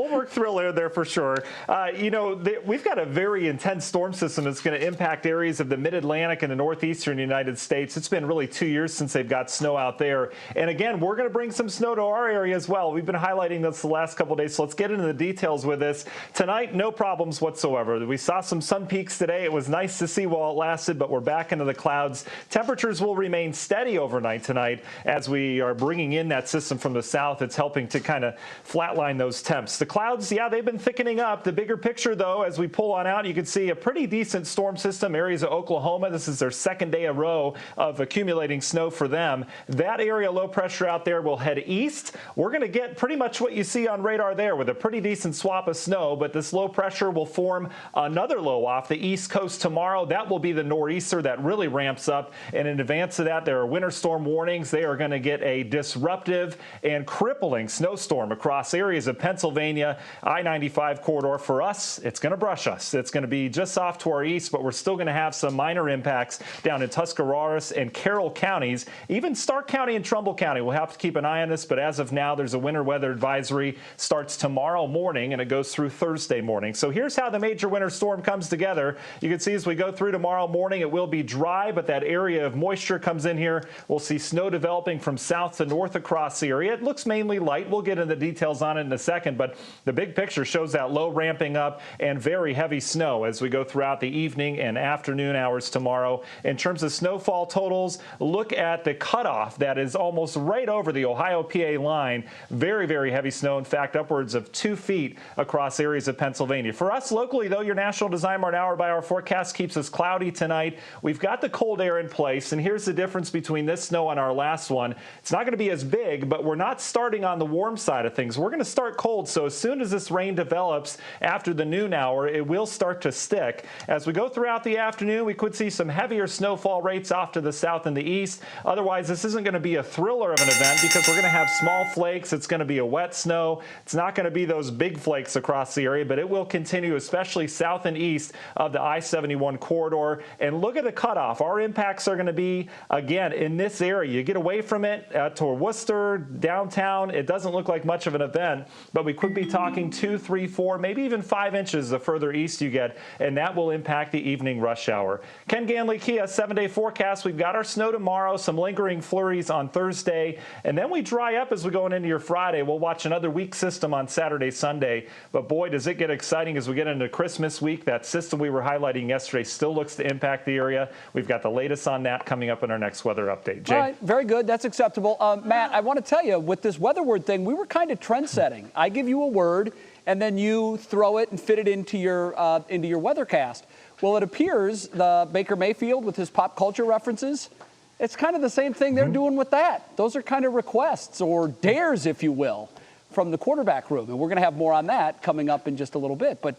We'll work through there for sure. We've got a very intense storm system that's going to impact areas of the mid-Atlantic and the northeastern United States. It's been really 2 years since they've got snow out there. And again, we're going to bring some snow to our area as well. We've been highlighting this the last couple of days, so let's get into the details with this. Tonight, no problems whatsoever. We saw some sun peaks today. It was nice to see while it lasted, but we're back into the clouds. Temperatures will remain steady overnight tonight as we are bringing in that system from the south. It's helping to kind of flatline those temps. The clouds, yeah, they've been thickening up. The bigger picture, though, as we pull on out, you can see a pretty decent storm system. Areas of Oklahoma, this is their second day in a row of accumulating snow for them. That area low pressure out there will head east. We're going to get pretty much what you see on radar there with a pretty decent swap of snow, but this low pressure will form another low off the east coast tomorrow. That will be the nor'easter that really ramps up. And in advance of that, there are winter storm warnings. They are going to get a disruptive and crippling snowstorm across areas of Pennsylvania, I-95 corridor. For us, it's going to brush us. It's going to be just off to our east, but we're still going to have some minor impacts down in Tuscarawas and Carroll counties. Even Stark County and Trumbull County, we'll have to keep an eye on this, but as of now, there's a winter weather advisory. Starts tomorrow morning, and it goes through Thursday morning. So here's how the major winter storm comes together. You can see as we go through tomorrow morning, it will be dry, but that area of moisture comes in here. We'll see snow developing from south to north across the area. It looks mainly light. We'll get into the details on it in a second, but the big picture shows that low ramping up and very heavy snow as we go throughout the evening and afternoon hours tomorrow. In terms of snowfall totals, look at the cutoff that is almost right over the Ohio-PA line. Very, very heavy snow. In fact, upwards of 2 feet across areas of Pennsylvania. For us locally, though, your National Design Mart hour-by-hour forecast keeps us cloudy tonight. We've got the cold air in place, and here's the difference between this snow and our last one. It's not going to be as big, but we're not starting on the warm side of things. We're going to start cold, so as soon as this rain develops after the noon hour, it will start to stick. As we go throughout the afternoon, we could see some heavier snowfall rates off to the south and the east. Otherwise, this isn't going to be a thriller of an event because we're going to have small flakes. It's going to be a wet snow. It's not going to be those big flakes across the area, but it will continue, especially south and east of the I-71 corridor. And look at the cutoff. Our impacts are going to be, again, in this area. You get away from it to Worcester, downtown. It doesn't look like much of an event, but we could be talking 2, 3, 4, maybe even 5 inches the further east you get, and that will impact the evening rush hour. Ken Ganley Kia, 7-day forecast. We've got our snow tomorrow, some lingering flurries on Thursday, and then we dry up as we go into your Friday. We'll watch another weak system on Saturday, Sunday, but boy, does it get exciting as we get into Christmas week. That system we were highlighting yesterday still looks to impact the area. We've got the latest on that coming up in our next weather update. Jay? All right, very good. That's acceptable. Matt, I want to tell you, with this weather word thing, we were kind of trend-setting. I give you a word, and then you throw it and fit it into your weathercast. Well, it appears the Baker Mayfield with his pop culture references, it's kind of the same thing they're doing with that. Those are kind of requests or dares, if you will, from the quarterback room. And we're going to have more on that coming up in just a little bit. But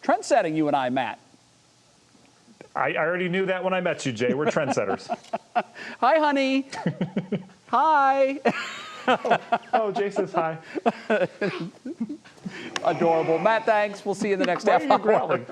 trend setting, you and I, Matt. I already knew that when I met you, Jay. We're trendsetters. Hi, honey. Hi. Oh, Jay says hi. Adorable. Matt, thanks. We'll see you in the next half hour.